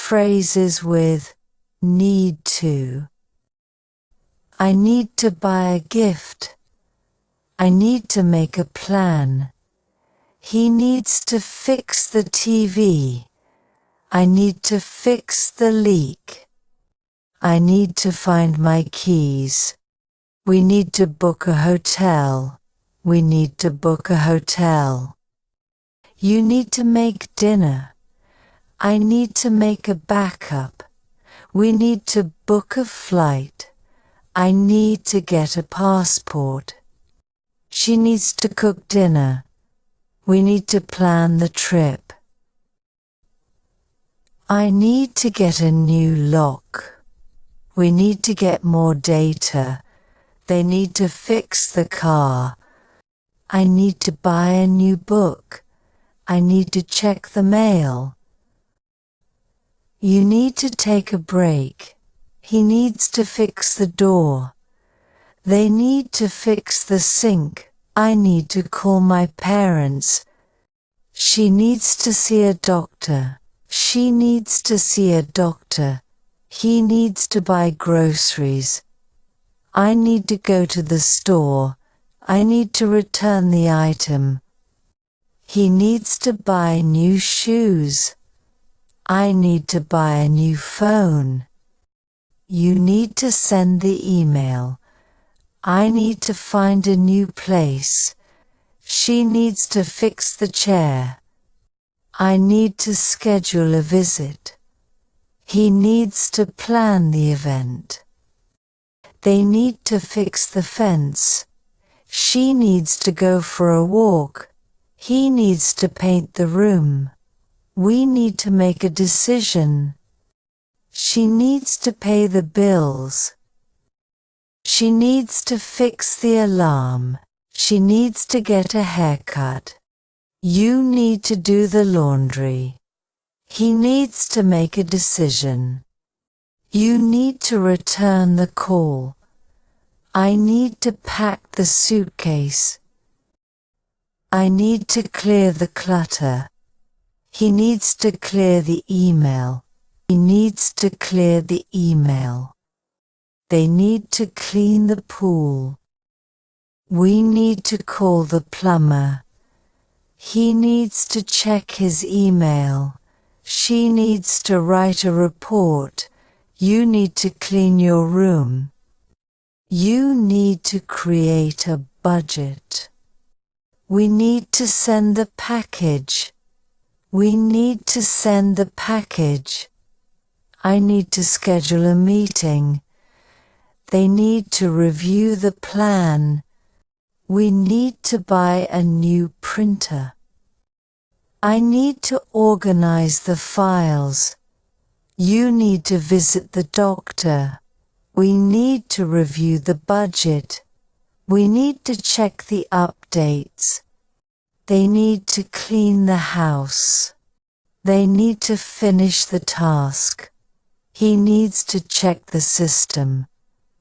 phrases with need to. I need to buy a gift. I need to make a plan. He needs to fix the TV. I need to fix the leak. I need to find my keys. We need to book a hotel. We need to book a hotel. You need to make dinner. I need to make a backup. We need to book a flight. I need to get a passport. She needs to cook dinner. We need to plan the trip. I need to get a new lock. We need to get more data. They need to fix the car. I need to buy a new book. I need to check the mail. You need to take a break. He needs to fix the door. They need to fix the sink. I need to call my parents. She needs to see a doctor. She needs to see a doctor. He needs to buy groceries. I need to go to the store. I need to return the item. He needs to buy new shoes. I need to buy a new phone. You need to send the email. I need to find a new place. She needs to fix the chair. I need to schedule a visit. He needs to plan the event. They need to fix the fence. She needs to go for a walk. He needs to paint the room. We need to make a decision. She needs to pay the bills. She needs to fix the alarm. She needs to get a haircut. You need to do the laundry. He needs to make a decision. You need to return the call. I need to pack the suitcase. I need to clear the clutter. He needs to clear the email. He needs to clear the email. They need to clean the pool. We need to call the plumber. He needs to check his email. She needs to write a report. You need to clean your room. You need to create a budget. We need to send the package. We need to send the package. I need to schedule a meeting. They need to review the plan. We need to buy a new printer. I need to organize the files. You need to visit the doctor. We need to review the budget. We need to check the updates. They need to clean the house. They need to finish the task. He needs to check the system.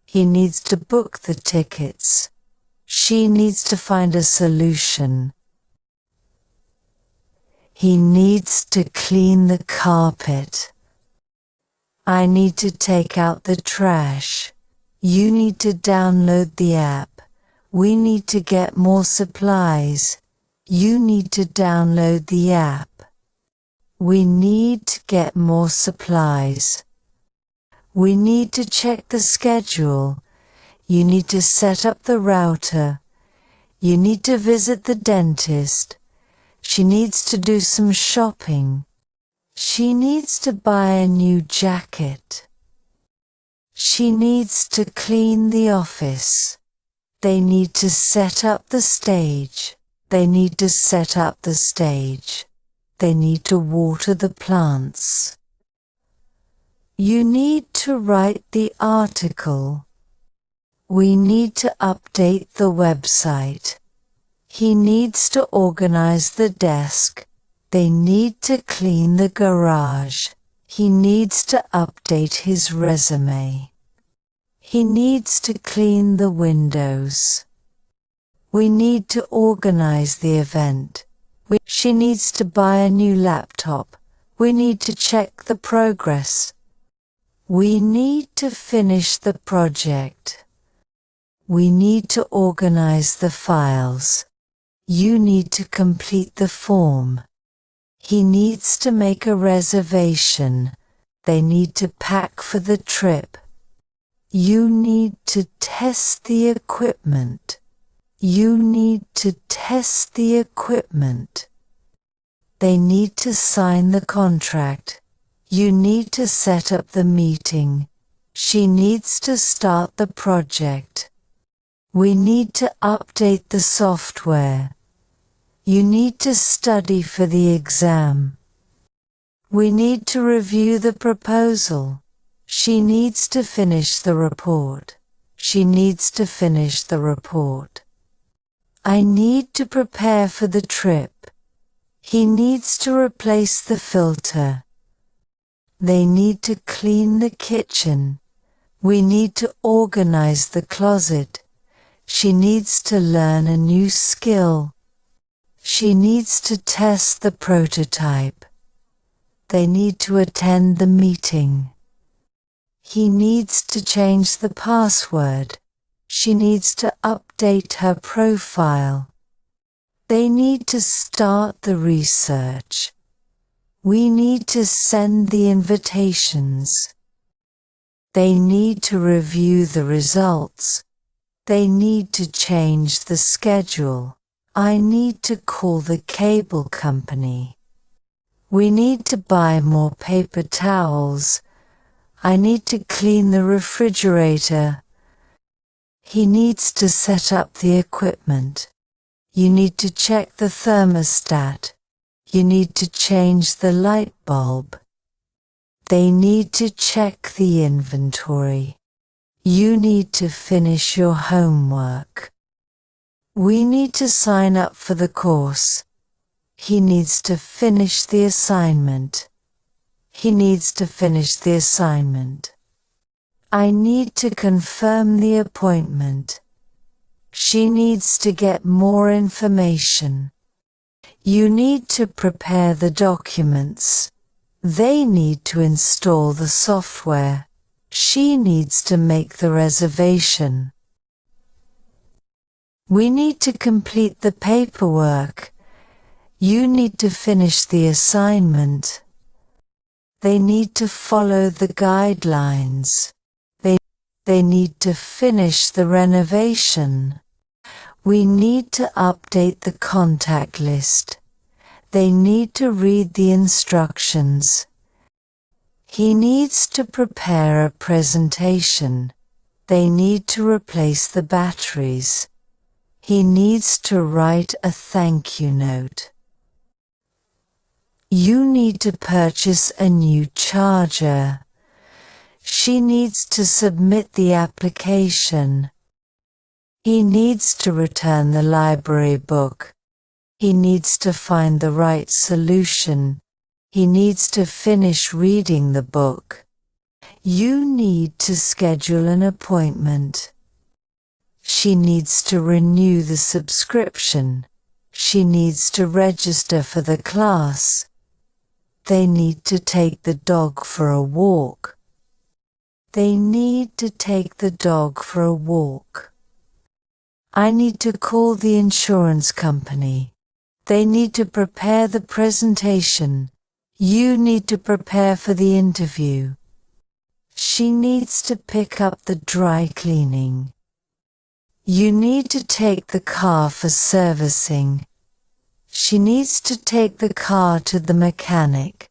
He needs to book the tickets. She needs to find a solution. He needs to clean the carpet. I need to take out the trash. You need to download the app. We need to get more supplies. You need to download the app. We need to get more supplies. We need to check the schedule. You need to set up the router. You need to visit the dentist. She needs to do some shopping. She needs to buy a new jacket. She needs to clean the office. They need to set up the stage. They need to set up the stage. They need to water the plants. You need to write the article. We need to update the website. He needs to organize the desk. They need to clean the garage. He needs to update his resume. He needs to clean the windows. We need to organize the event. She needs to buy a new laptop. We need to check the progress. We need to finish the project. We need to organize the files. You need to complete the form. He needs to make a reservation. They need to pack for the trip. You need to test the equipment. You need to test the equipment. They need to sign the contract. You need to set up the meeting. She needs to start the project. We need to update the software. You need to study for the exam. We need to review the proposal. She needs to finish the report. She needs to finish the report. I need to prepare for the trip. He needs to replace the filter. They need to clean the kitchen. We need to organize the closet. She needs to learn a new skill. She needs to test the prototype. They need to attend the meeting. He needs to change the password. She needs to update her profile. They need to start the research. We need to send the invitations. They need to review the results. They need to change the schedule. I need to call the cable company. We need to buy more paper towels. I need to clean the refrigerator. He needs to set up the equipment. You need to check the thermostat. You need to change the light bulb. They need to check the inventory. You need to finish your homework. We need to sign up for the course. He needs to finish the assignment. He needs to finish the assignment. I need to confirm the appointment. She needs to get more information. You need to prepare the documents. They need to install the software. She needs to make the reservation. We need to complete the paperwork. You need to finish the assignment. They need to follow the guidelines. They need to finish the renovation. We need to update the contact list. They need to read the instructions. He needs to prepare a presentation. They need to replace the batteries. He needs to write a thank you note. You need to purchase a new charger. She needs to submit the application. He needs to return the library book. He needs to find the right solution. He needs to finish reading the book. You need to schedule an appointment. She needs to renew the subscription. She needs to register for the class. They need to take the dog for a walk. They need to take the dog for a walk. I need to call the insurance company. They need to prepare the presentation. You need to prepare for the interview. She needs to pick up the dry cleaning. You need to take the car for servicing. She needs to take the car to the mechanic.